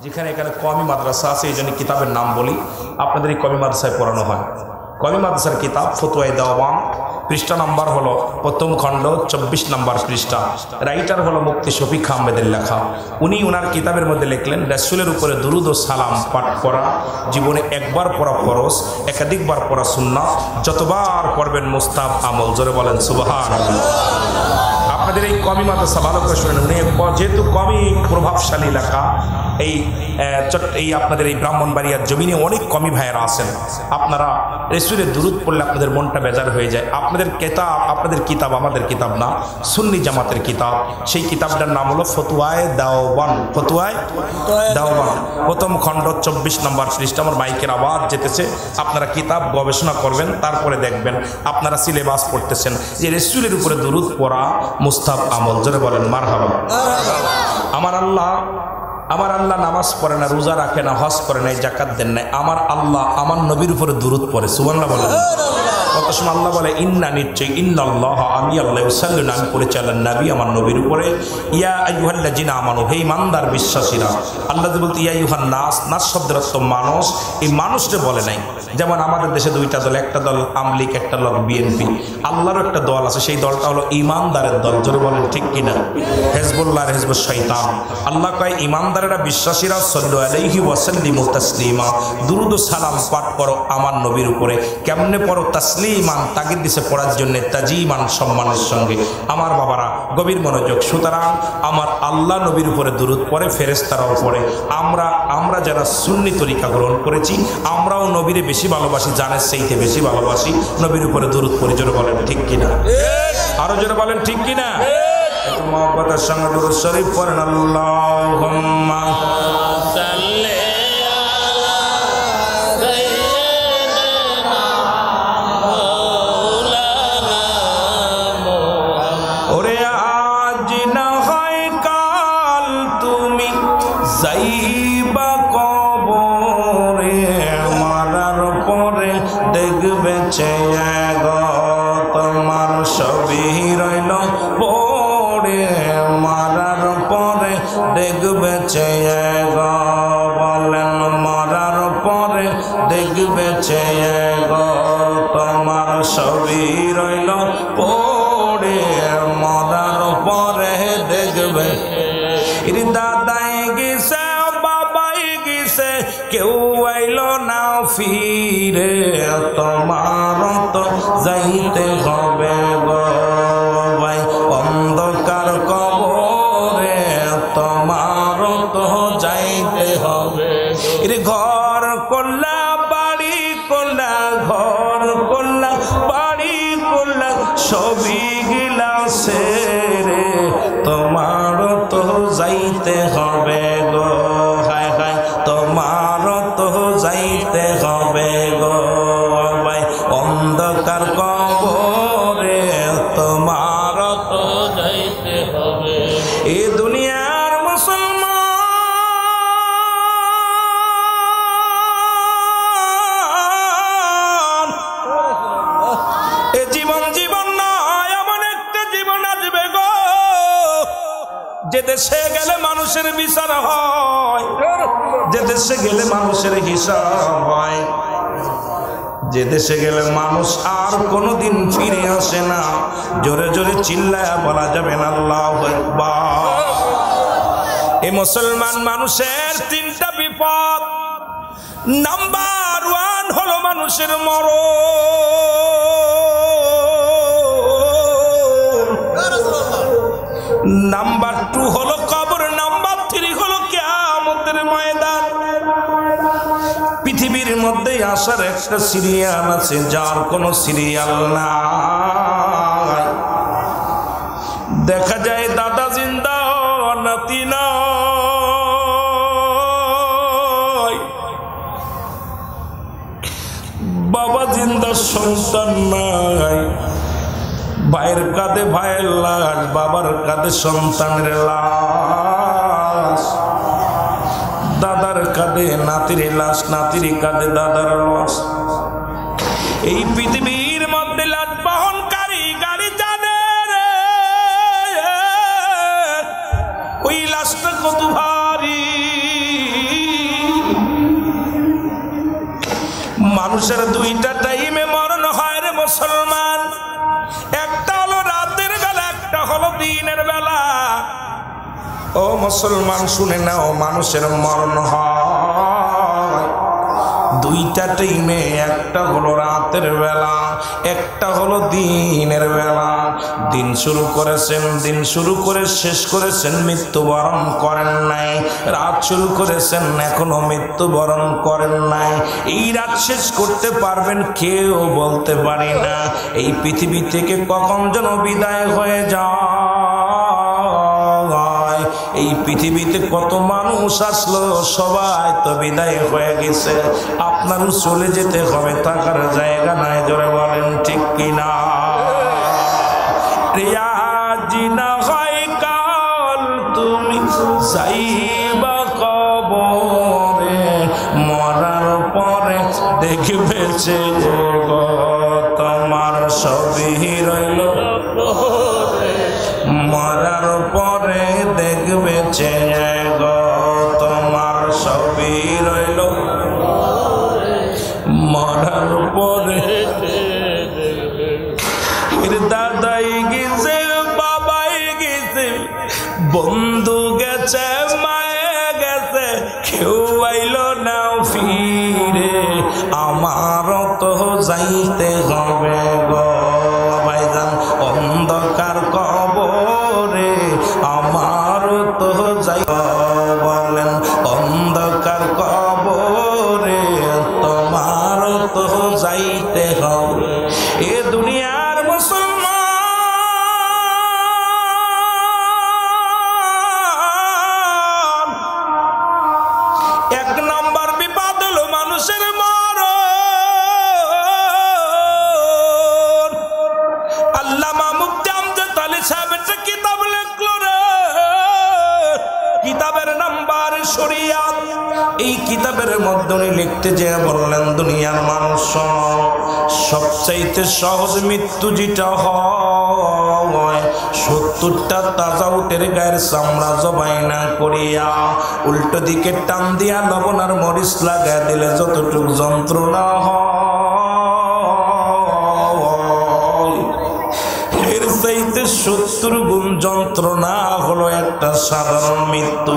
যেখানে এখানে কওমি মাদ্রাসা আছে, এই জন্য কিতাবের নাম বলি। আপনাদের এই কওমি মাদ্রাসায় পড়ানো হয়। কওমি মাদ্রাসার কিতাব ফতোয়ায়ে দেওয়ান, পৃষ্ঠা নাম্বার হলো প্রথম খণ্ড 24 নম্বর পৃষ্ঠা। রাইটার হলো মুফতি শফিক আহমেদের লেখা। উনি ওনার কিতাবের মধ্যে লিখলেন, রাসূলের উপরে দুরূদ ও সালাম পাঠ করা জীবনে একবার পড়া ফরজ, একাধিকবার পড়া সুন্নাত, যতবার পড়বেন মুস্তাহাব আমল। জোরে বলেন সুবহানাল্লাহ। আপনাদের এই কওমি মাদ্রাসা ভালো করে শুনেন, যেহেতু কওমি প্রভাবশালী এলাকা, এই আপনাদের এই ব্রাহ্মণবাড়িয়ার জমিনে অনেক কওমি ভাইয়েরা আছেন। আপনারা রাসূলের দুরূদ পড়লে আপনাদের মনটা বেজার হয়ে যায়। আপনাদের কিতাব আমাদের কিতাব না, সুন্নি জামাতের কিতাব। সেই কিতাবটার নাম হলো ফতোয়ায়ে দেওয়ান। ফতোয়ায়ে দেওয়ান প্রথম খণ্ড 24 নম্বর পৃষ্ঠা। আমার মাইকের আওয়াজ যেতেছে, আপনারা কিতাব গবেষণা করবেন, তারপরে দেখবেন আপনারা সিলেবাস পড়তেছেন যে রাসূলের উপরে দুরূদ পড়া মুস্তাহাব আমল। জোরে বলেন মারহাবা। আমার আল্লাহ নামাজ পড়ে না, রোজা রাখে না, হজ করে না, যাকাত দেন না। আমার আল্লাহ আমার নবীর উপরে দুরূদ পড়ে। সুবহানাল্লাহ বলেন। কত সময় আল্লাহ বলে ইন্না, নিশ্চয়, ইন্নাল্লাহ, আমি আল্লাহ, ইউসাল্লিনা, আমি পড়ে চালান নবী আমার নবীর উপরে, ইয়া আইয়ুহাল্লাযিনা আমানু, হে ইমানদার বিশ্বাসীরা। আল্লাহ বলতে ইয়া আইয়ুহান নাস, নাস শব্দের অর্থ মানুষ। এই মানুষকে বলে নাই। যেমন আমাদের দেশে দুইটা দল, একটা দল আমলিক, একটা দল বিএনপি। আল্লাহরও একটা দল আছে, সেই দলটা হলো ইমানদারের দল। জোরে বলেন ঠিক কিনা? হেজবুল্লাহ আর হেজবুশ শয়তান। আল্লাহ কয় ইমানদারেরা, বিশ্বাসীরা, সাল্লু আলাইহি ওয়া সাল্লিমু তাসলিমা, দুরূদ ও সালাম পাঠ করো আমার নবীর উপরে। কেমনে পড়ো? তাসলিমান, তাগিদ দিছে পড়ার জন্য, তাজিমান, সম্মানের সঙ্গে। আমার বাবারা গভীর মনোযোগ। সুতরাং আমার আল্লাহ নবীর উপরে দুরূদ পড়ে, ফেরেশতারাও পড়ে। আমরা যারা সুন্নি তরিকা গ্রহণ করেছি, আমরাও নবীরে বেশি ভালোবাসি, জানের চাইতে বেশি ভালোবাসি, নবীর উপরে দুরূদ পড়ি। জোরে বলেন ঠিক কিনা? আরো জোরে বলেন ঠিক কিনা? একটু মহব্বতের সঙ্গে দুরূদ শরীফ পড়েন। আল্লাহুম্মা সাল্লি আলা সাইয়্যিদিনা মাওলানা মুহাম্মদ। ওরে আজ না হয় কাল তুমি যাইবা কবরে, মরার পরে দেখবে চেয়ে গো তোমার ছবি রইল পড়ে, মরার পরে দেখবে চেয়ে গো। বলেন মরার পরে দেখবে চেয়ে গো তোমার ছবি রইল পড়ে, মরার পরে দেখবে। দাদাই গেছে, বাবাই গেছে, কেউ আইল না ফিরে, তোমার তো যাইতে হবে গো ভাই অন্ধকার কবরে, তোমার তো যাইতে হবে। ঘর করলা, বাড়ি করলা, ঘর করলা, বাড়ি করলা, সবই গিলা সেরে, তোমার তো যাইতে হবে গো। হায় হায়, তোমার তো যাইতে হবে গো ভাই অন্ধকার কবরে, তোমার তো যাইতে হবে। এই দুনিয়ার মুসলমান, এ জীবন নয়, এমন একটা জীবন আসবে গো যে দেশে গেলে মানুষের বিচার হয়, যে দেশে গেলে মানুষের হিসাব হয়, যে দেশে গেলে মানুষ আর কোনোদিন ফিরে আসে না। জোরে জোরে চিল্লায়া বলা যাবে না আল্লাহু আকবার। এই মুসলমান মানুষের তিনটা বিপদ। নাম্বার 1 হলো মানুষের মরণ। নাম্বার 2 হলো কবর। নাম্বার 3 হলো কিয়ামতের ময়দান। পৃথিবীর মধ্যে আসার একটা সিরিয়াল আছে, যার কোনো সিরিয়াল নাই। দেখা যায় দাদা জিন্দা, নাতি নাই, বাবা জিন্দা, সন্তান নাই। ভাইয়ের কাঁধে ভাইয়ের লাশ, বাবার কাঁধে সন্তানের লাশ, দাদার কাঁধে নাতির লাশ, নাতির কাঁধে দাদার লাশ। এই পৃথিবীর মধ্যে লাশ বহনকারী গাড়ি জানে রে, ওই লাশটা কত ভারী। মানুষের দুইটা টাইমে মরণ হয় রে মুসলমান, একটা হলো রাতের বেলা, একটা হলো দিনের বেলা। ও মুসলমান শুনে নাও, মানুষের মরণ হয় দুইটা টাইমে, একটা হলো রাতের বেলা, একটা হলো দিনের বেলা। দিন শুরু করেছেন, দিন শুরু করে শেষ করেছেন, মৃত্যুবরণ করেন নাই। রাত শুরু করেছেন, এখনো মৃত্যুবরণ করেন নাই। এই রাত শেষ করতে পারবেন কেউ বলতে পারি না। এই পৃথিবী থেকে কখন যেন বিদায় হয়ে যায়। এই পৃথিবীতে কত মানুষ আসলো, সবাই তো বিদায় হয়ে গেছে। আপনারও চলে যেতে হবে, থাকার জায়গা নাই। জোরে বলেন ঠিক কিনা? রিয়াজি না হয় কাল তুমি যাইবা কবরে, মরার পরে দেখবে যে গো তোমার সবই রইল, মরার পরে দেখবে যে গো তোমার সবই রইল, মরার পরে। দাদাই গেছে, বাবাই গেছে, বন্ধু গেছে, মায়ে গেছে, কেউ আইল না ফিরে। আমারও তো যাইতে হবে গো ভাইজান অন্ধকার কবরে, আমারও তো যাই। বলেন অন্ধকার কবরে তোমারও তো যাইতে হবে। এ দুনিয়ার মুসলমান, এক নম্বর বিপদ হলো মানুষের মরণ। আল্লামা মুফতি আমজাদ আলী সাহেব একটা কিতাব লিখলো রে, কিতাবের নাম্বার শরিয়াত। এই কিতাবের মধ্যে লিখতে যে বললেন দুনিয়ার মানুষ সবচাইতে সহজ মৃত্যু যেটা হয়, 70টা তাজা উটের গায়ের চামড়া জবাই না করিয়া উল্টো দিকে টান দিয়া লবণ আর মরিচ লাগাই দিলে যতটুকু যন্ত্রণা হয়, এর চাইতে 70 গুণ যন্ত্রণা হলো একটা সাধারণ মৃত্যু।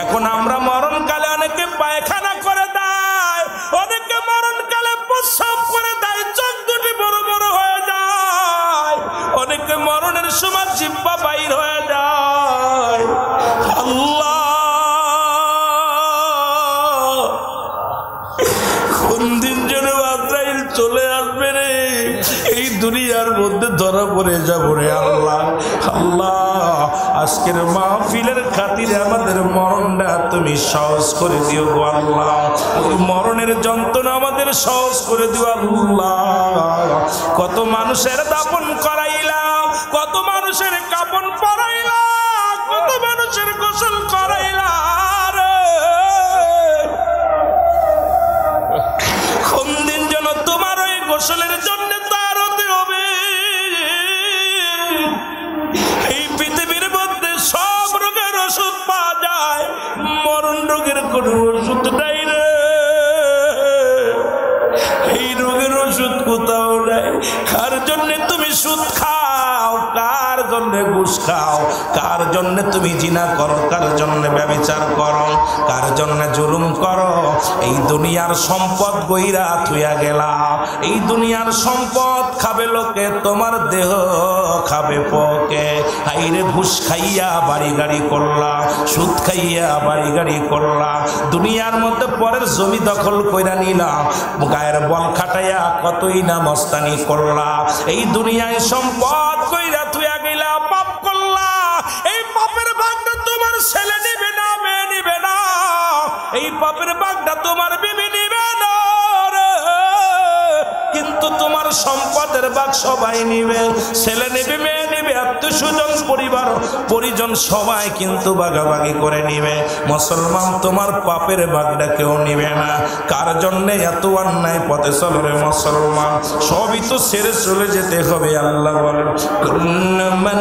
এখন আমরা মরণকালে অনেকে পায়খানা করে দেয়, অনেকে মরণকালে প্রস্রাব করে দেয়, চোখ দুটি বড় বড় হয়ে যায়, অনেকে মরণের সময় জিহ্বা বাইর হয়ে যায়। আল্লাহ কোন দিন যেন আজরাইল চলে আসবে রে, এই দুনিয়ার মধ্যে ধরা পড়ে যাব রে। আল্লাহ আল্লাহ আজকের মাহফিলের খাতিরে আমাদের মরণটা তুমি সহজ করে দিও গো আল্লাহ। ওই মরণের যন্ত্রণা আমাদের সহজ করে দিও আল্লাহ। কত মানুষের দাফন করাইলাম, কত মানুষের কাফন পরাইলাম, কত মানুষের গোসল করাইলাম রে। কোন দিন যেন তোমার ওই গোসলের জন্য তার হতে হবে। এই পৃথিবীর মধ্যে সব রোগের ওষুধ পাওয়া যায়, মরণ রোগের কোন ওষুধ নাই রে। এই রোগের ওষুধ কোথাও নাই। কার জন্য তুমি সুদ খাও, কার জন্য ঘুষ খাও, কার জন্য তুমি জিনা করো, কার জন্য ব্যভিচার করো, কার জন্য জুলুম করো। এই দুনিয়ার সম্পদ গইরা থুইয়া গেলা, এই দুনিয়ার সম্পদ খাবে লোকে, তোমার দেহ খাবে পোকে। হাইরে ঘুষ খাইয়া বাড়ি গাড়ি করলা, সুদ খাইয়া বাড়ি গাড়ি করলা, দুনিয়ার মধ্যে পরের জমি দখল কইরা নিলা, গায়ের বল খাটাইয়া কতই না মস্তানি করলা। এই দুনিয়ায় সম্পদ কইরা থুইয়া গেলা, পাপ করলা। এই পাপের ভাগটা তোমার ছেলে নিবে না, মেয়ে নিবে না। এই পাপের ভাগটা তোমার বিবি নিবে না রে। কিন্তু তোমার সম্পদের ভাগ সবাই নিবে, ছেলে নিবে, মেয়ে নিবে, আত্মীয় স্বজন পরিবার পরিজন সবাই কিন্তু ভাগাভাগি করে নিবে। মুসলমান তোমার পাপের ভাগটা কেউ নিবে না। কার জন্য এত অন্যায় পথে চলো রে মুসলমান? সবই তো ছেড়ে চলে যেতে হবে। আল্লাহ বলেন কুল্লু মান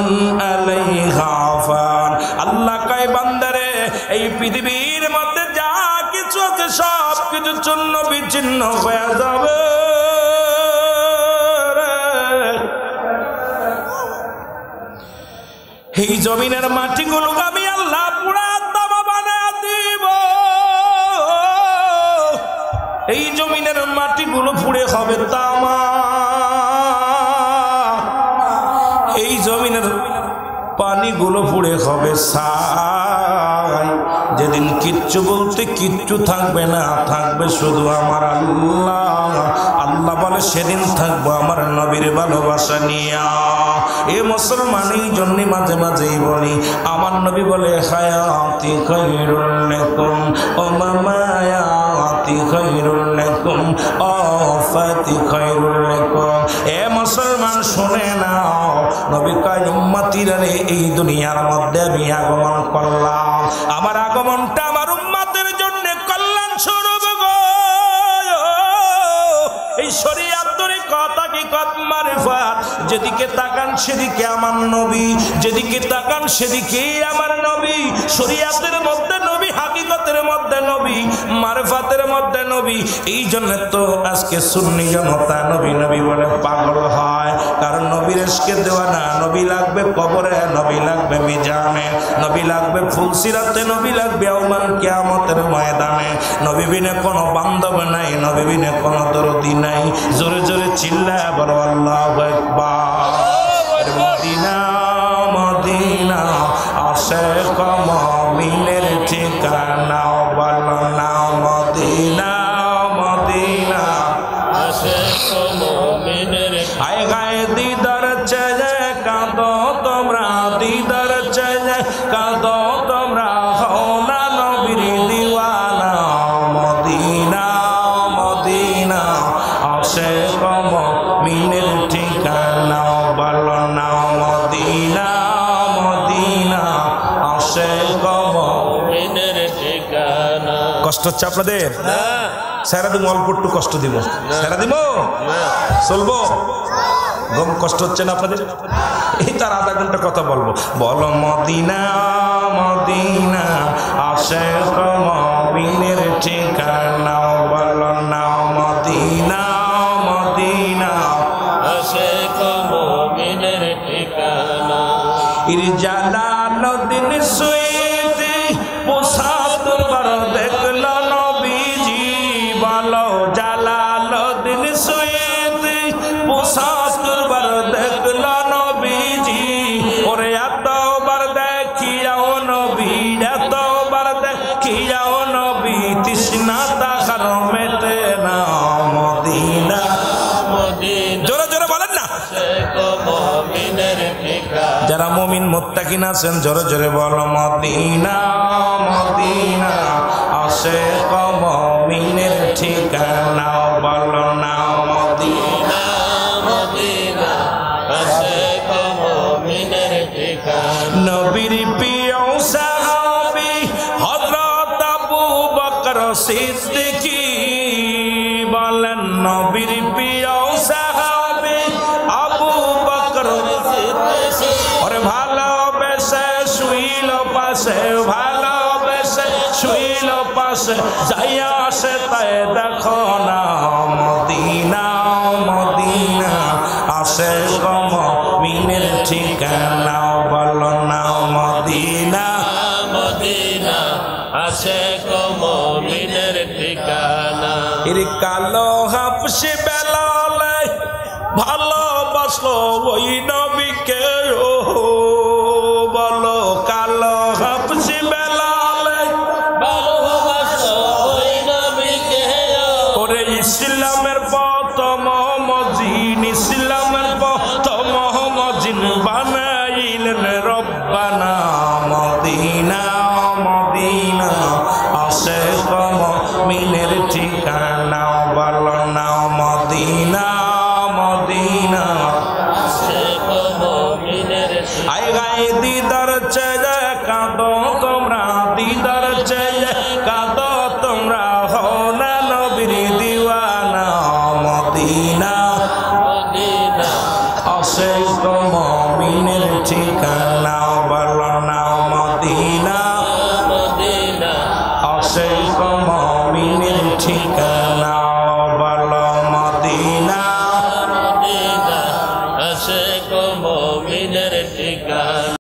আলাইহা ফান। আল্লাহ কয় বান্দারে এই পৃথিবীর মধ্যে যা কিছু কিছু আছে সব কিছু চূর্ণ বিচ্ছিন্ন হয়ে যাবে। এই জমিনের মাটিগুলো আমি আল্লাহ পুরা তামা বানায় দিব। এই জমিনের মাটিগুলো পুড়ে হবে তামা। এই জমিনের পানিগুলো পুড়ে হবে ছাই। যেদিন কিচ্ছু বলতে কিচ্ছু থাকবে না, থাকবে শুধু আমার আল্লাহ। আল্লাহ বলে সেদিন থাকবো আমার নবীর ভালোবাসা নিয়া। এ মুসলমান এই জন্য মাঝে মাঝেই বলি, আমার নবী বলে হায়াতি খায়রুল লাকুম ও মামায়াতি খায়রুল লাকুম ও ফাতি খায়রুল লাকুম। এ মুসলমান শুনে নাও, নবী কয় উম্মতিরা রে, এই দুনিয়ার মধ্যে আমি আগমন করলাম, আমার আগমনটা আমার উম্মতের জন্য কল্যাণ স্বরূপ গো। এই শরীয়ত তরিকত হাকিকত মারিফাত, যেদিকে তাকান সেদিকে আমার নবী, যেদিকে তাকান সেদিকে আমার নবী। শরীয়তের মধ্যে নবী, হাকিকতের মধ্যে নবী, মারিফাতের মধ্যে নবী। এই জন্য তো আজকে সুন্নি জনতা নবী নবী বলে পাগল হয়, কারণ নবীর ইশকে দেওয়ানা। নবী লাগবে কবরে, নবী লাগবে মিজানে, নবী লাগবে ফুলসিরাতে, নবী লাগবে ইয়াউমাল কিয়ামতের ময়দানে। নবী বিনে কোনো বান্ধব নাই, নবী বিনে কোনো দরদি নাই। জোরে জোরে চিল্লায় বলো আল্লাহু আকবার। মদিনা মদিনা আশিক মুমিনের ঠিকানা, বলো না মদিনা মদিনা আশিক মুমিনের। আয় গায়ে দিদার চায় কাঁদো তোমরা, দিদার চায় কাঁদো তোমরা, হও না নবীর দিওয়ানা। মদিনা মদিনা আশিক মুমিনের ঠিকানা, বলো না মদিনা মদিনা আশিক মুমিনের ঠিকানা। কষ্ট হচ্ছে আপনাদের? সেরা দিব, অল্প একটু কষ্ট দিব। সেরা দিব, চলবো? গম কষ্ট হচ্ছে না আপনাদের? এই তার আধা ঘন্টা কথা বলবো। বলো মদিনা মদিনা আশিক মুমিনের ঠিকানা, বলো না মদিনা মদিনা আশিক মুমিনের ঠিকানা। জালালউদ্দিন সুয়ুতি ৭৫ বার দেখল নবীজি, বলো জালালউদ্দিন সুয়ুতি ৭৫ বার দেখল নবীজি। ওরে এতবার দেখিয়াও নবী, এতবার দেখিয়াও নবী, তৃষ্ণা তাহার মেটে না। মদিনা মদিনা, জোরে জোরে বলেন না। যারা মুমিন মুত্তাকিন আছেন জোরে জোরে বলো মদিনা মদিনা আশিক মুমিনের ঠিকানা, বলো না মদিনা মদিনা আশিক মুমিনের ঠিকানা। নবীর প্রিয় সাহাবী হযরত আবু বকর সিদ্দিকী, বলেন নবীর প্রিয় সাহাবী আবু বকর সিদ্দিকী। ওরে ভালোবেসে শুইল পাশে, ভালোবেসে শুইল পাশে, যাইয়া আসে তাই দেখো না। মদিনা মদিনা আশিক মুমিনের ঠিকানা, বলো না মদিনা মদিনা আশিক মুমিনের ঠিকানা। এর কালো হাফসে বেলালে ভালোবাসলো ওই নবীকে, ও বলো কালো হাফসে বেলালে ভালোবাসলো ওই নবীকে। ওরে ইসলামের প্রথম মজিন, ইসলামের প্রথম মজিন বানাইলেন রব্বানা। মদিনা মদিনা আশিক মুমিনের ঠিকানা, বলো না মদিনা মদিনা আশিক মুমিনের। আয় গায়ে দিদার চায় কাঁদো তোমরা, দিদার চায় কাঁদো তোমরা, হও না নবীর দিওয়ানা। মদিনা মদিনা আশিক মুমিনের ঠিকানা, বলো না মদিনা মদিনা আশিক ঠিকানা বলো মদিনা মদিনা আশিক মুমিনের ঠিকানা।